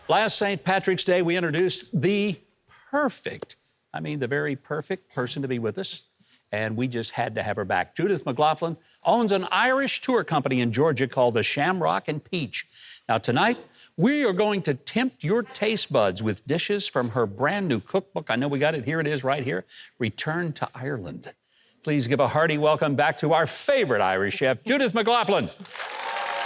Last St. Patrick's Day, we introduced the very perfect person to be with us. And we just had to have her back. Judith McLoughlin owns an Irish tour company in Georgia called the Shamrock and Peach. Now, tonight, we are going to tempt your taste buds with dishes from her brand new cookbook. I know we got it. Here it is right here. Return to Ireland. Please give a hearty welcome back to our favorite Irish chef, Judith McLoughlin.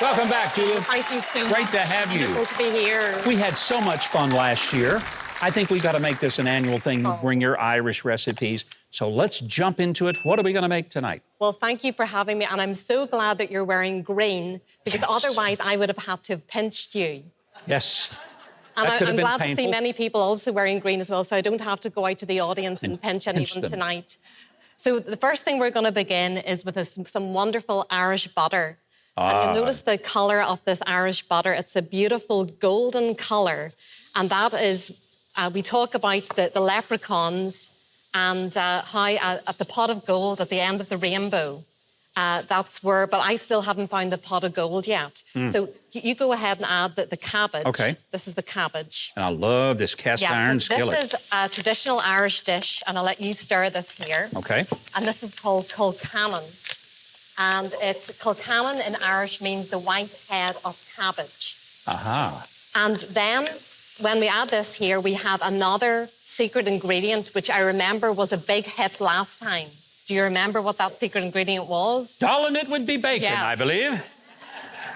Welcome back, Judith. Thank you so much. Great to have you. Beautiful to be here. We had so much fun last year. I think we got to make this an annual thing. Bring your Irish recipes. So let's jump into it. What are we going to make tonight? Well, thank you for having me, and I'm so glad that you're wearing green, because otherwise I would have had to have pinched you. Yes. And That could have I'm been glad painful. to see many people also wearing green as well, so I don't have to go out to the audience and pinch anyone tonight. So the first thing we're going to begin is with some wonderful Irish butter. And you'll notice the colour of this Irish butter. It's a beautiful golden colour. And that is, we talk about the leprechauns and how at the pot of gold at the end of the rainbow, that's where, but I still haven't found the pot of gold yet. So you go ahead and add the cabbage. Okay. This is the cabbage. And I love this cast iron skillet. This is a traditional Irish dish, and I'll let you stir this here. Okay. And this is called colcannon. And colcannon in Irish means the white head of cabbage. Aha. And then when we add this here, we have another secret ingredient, which I remember was a big hit last time. Do you remember what that secret ingredient was? Darling, it would be bacon, Yeah. I believe.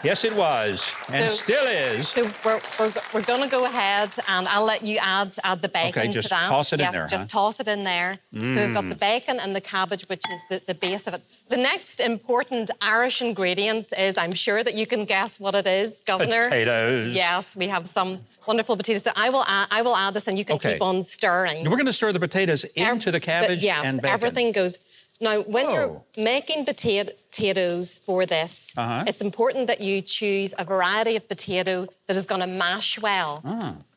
Yes, it was, and still is. So we're going to go ahead, and I'll let you add the bacon Okay, just to that. toss it in there, Yes, just huh? toss it in there. So we've got the bacon and the cabbage, which is the base of it. The next important Irish ingredient is, I'm sure that you can guess what it is, Governor. Potatoes. Yes, we have some wonderful potatoes. So I will add this, and you can keep on stirring. We're going to stir the potatoes into the cabbage and bacon. Everything goes. Now, when you're making potatoes for this, it's important that you choose a variety of potato that is going to mash well.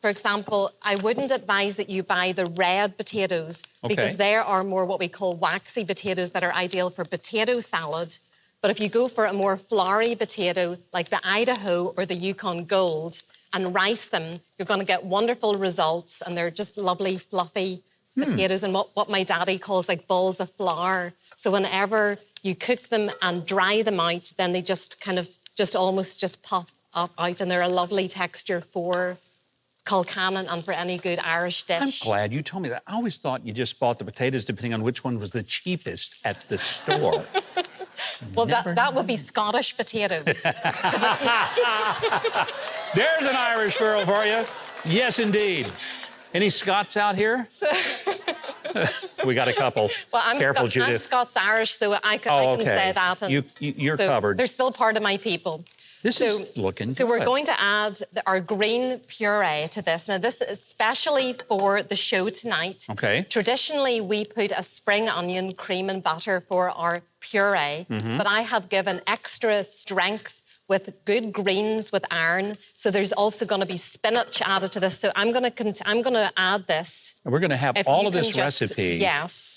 For example, I wouldn't advise that you buy the red potatoes because they are more what we call waxy potatoes that are ideal for potato salad. But if you go for a more flowery potato like the Idaho or the Yukon Gold and rice them, you're going to get wonderful results, and they're just lovely, fluffy potatoes and what my daddy calls like balls of flour. So whenever you cook them and dry them out, then they just kind of almost puff up out, and they're a lovely texture for colcannon and for any good Irish dish. I'm glad you told me that. I always thought you just bought the potatoes depending on which one was the cheapest at the store. Well, that would be Scottish potatoes. There's an Irish girl for you. Yes, indeed. Any Scots out here? We got a couple. Well, I'm Judith. I'm Scots-Irish, so I can say that. And you're covered. They're still part of my people. This is looking good. So we're going to add our green puree to this. Now, this is especially for the show tonight. Okay. Traditionally, we put a spring onion, cream and butter for our puree, but I have given extra strength with good greens with iron. So there's also going to be spinach added to this. So I'm going to add this. And we're going to have all of this recipe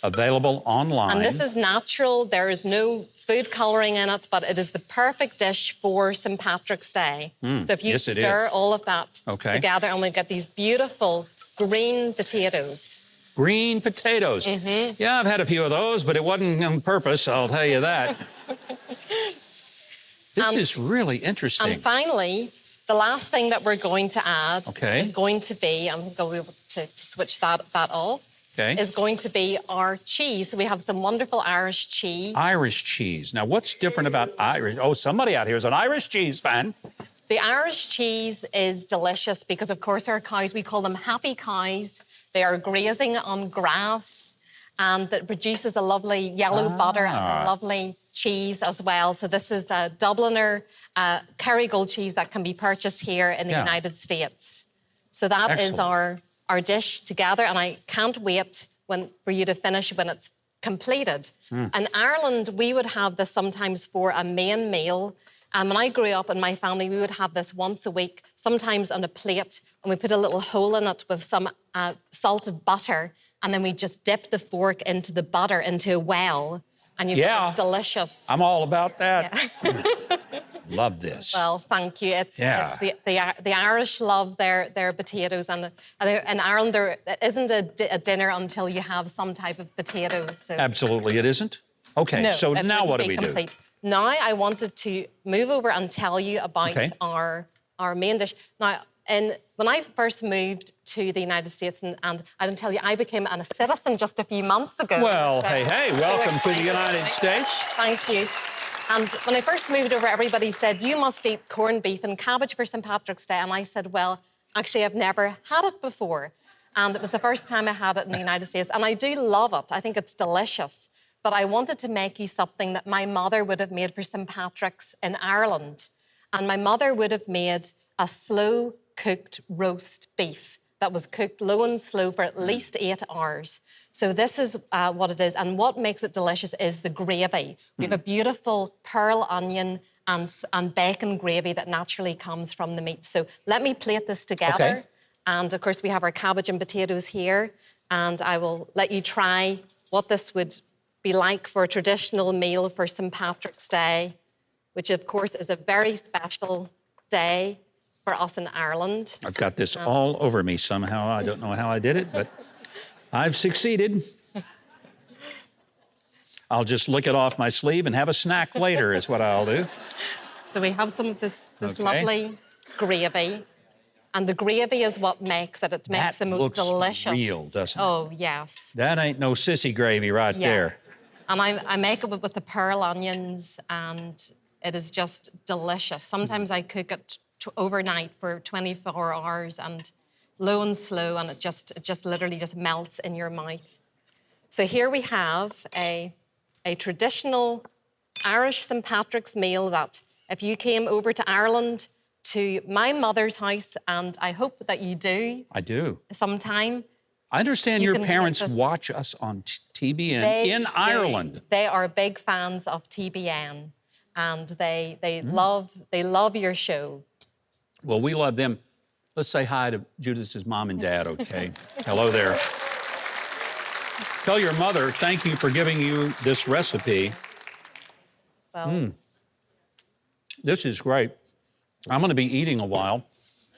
available online. And this is natural. There is no food colouring in it, but it is the perfect dish for St. Patrick's Day. So if you stir all of that together, and we get these beautiful green potatoes. Green potatoes. Yeah, I've had a few of those, but it wasn't on purpose, I'll tell you that. This is really interesting. And finally, the last thing that we're going to add is going to be, I'm going to be able to switch that off, is going to be our cheese. So we have some wonderful Irish cheese. Irish cheese. Now, what's different about Irish? Oh, somebody out here is an Irish cheese fan. The Irish cheese is delicious because, of course, our cows, we call them happy cows. They are grazing on grass, and that produces a lovely yellow butter and a lovely cheese as well. So this is a Dubliner Kerrygold cheese that can be purchased here in the United States. So that is our dish together, and I can't wait for you to finish when it's completed. In Ireland, we would have this sometimes for a main meal. And when I grew up in my family, we would have this once a week, sometimes on a plate, and we put a little hole in it with some salted butter, and then we just dip the fork into the butter into a well, and you get this delicious. I'm all about that. Yeah. love this. Well, thank you. It's the Irish love their potatoes, and in Ireland there isn't a dinner until you have some type of potatoes. So. Absolutely, it isn't. Okay, no, so now what do we do? Now I wanted to move over and tell you about our main dish. Now, when I first moved to the United States, and I didn't tell you, I became a citizen just a few months ago. Well, hey, welcome to the United States. Thank you. And when I first moved over, everybody said, you must eat corned beef and cabbage for St. Patrick's Day. And I said, well, actually, I've never had it before. And it was the first time I had it in the United States. And I do love it. I think it's delicious. But I wanted to make you something that my mother would have made for St. Patrick's in Ireland. And my mother would have made a slow-cooked roast beef that was cooked low and slow for at least 8 hours. So this is what it is. And what makes it delicious is the gravy. We have a beautiful pearl onion and bacon gravy that naturally comes from the meat. So let me plate this together. Okay. And, of course, we have our cabbage and potatoes here. And I will let you try what this would be like for a traditional meal for St. Patrick's Day, which, of course, is a very special day for us in Ireland. I've got this all over me somehow. I don't know how I did it, but I've succeeded. I'll just lick it off my sleeve and have a snack later is what I'll do. So we have some of this lovely gravy. And the gravy is what makes it. It makes the most delicious. That looks real, doesn't it? Oh, yes. That ain't no sissy gravy right there. And I make it with the pearl onions, and it is just delicious. Sometimes I cook it overnight for 24 hours and low and slow, and it just literally just melts in your mouth. So here we have a traditional Irish St. Patrick's meal that if you came over to Ireland to my mother's house, and I hope that you do. I do. Sometime. I understand your parents watch us on TBN in Ireland. They are big fans of TBN, and they love your show. Well, we love them. Let's say hi to Judith's mom and dad, okay? Hello there. Tell your mother thank you for giving you this recipe. Well, this is great. I'm going to be eating a while.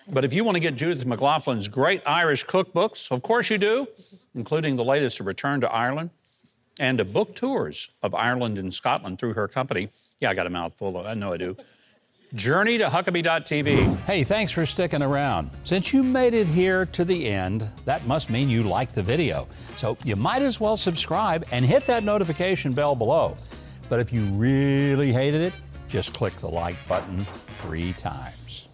But if you want to get Judith McLoughlin's great Irish cookbooks, of course you do, including the latest, A Return to Ireland, and a book tours of Ireland and Scotland through her company. Yeah, I got a mouthful of it. I know I do. Journey to Huckabee.tv. Hey, thanks for sticking around. Since you made it here to the end, that must mean you liked the video. So you might as well subscribe and hit that notification bell below. But if you really hated it, just click the like button 3 times.